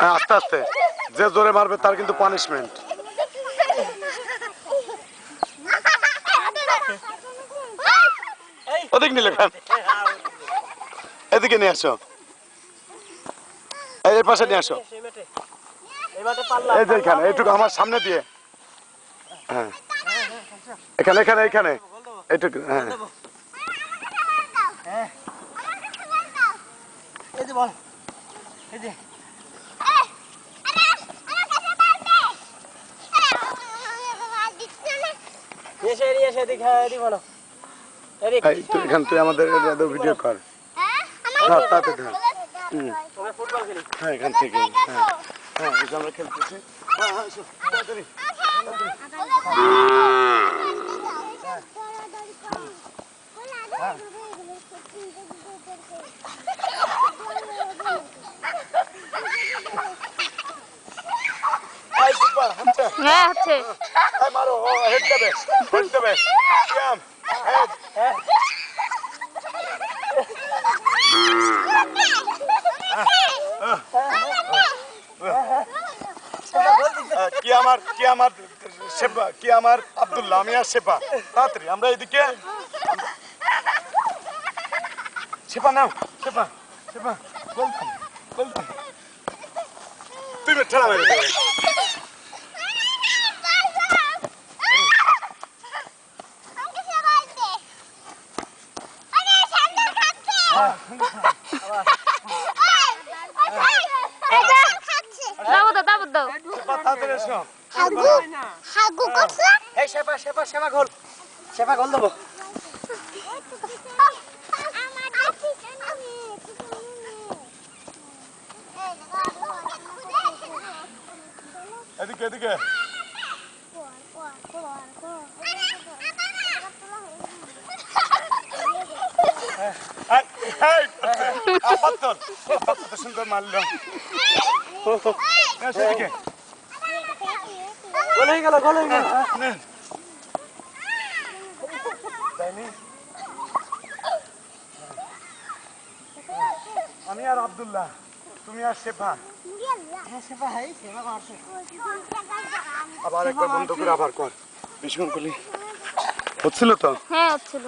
আস্তে আস্তে, যে জোরে মারবে তার কিন্তু পানিশমেন্ট। ওদিক নিলে খান, এদিকে নিয়ে আসো, এই পাশে নিয়ে আসো, এই যে এখানে এইটুকু আমার সামনে দিয়ে, হ্যাঁ এখানে এখানে এখানে এইটুকু, হ্যাঁ এখান তুই আমাদের ভিডিও কর, হ্যাঁ এখান থেকে, হ্যাঁ হ্যাঁ আমরা খেলতেছি, হ্যাঁ হচ্ছে মারো, হেড দেবে, হেড দেবে, কি আমার শেফা, কি আমার আব্দুল্লাহ, আমি আর শেফা, তাড়াতাড়ি আমরা এদিকে, শেফা নাও, শেফা শেফা তুই ঠেলা মেরে দেবে। এদিকে এদিকে সুন্দর মারল, আমি আর আব্দুল্লাহ, তুমি আর শেফা, আবার একবার বন্ধ করে আবার কর, ভীষণ করলি হচ্ছিল তো, হ্যাঁ হচ্ছিল।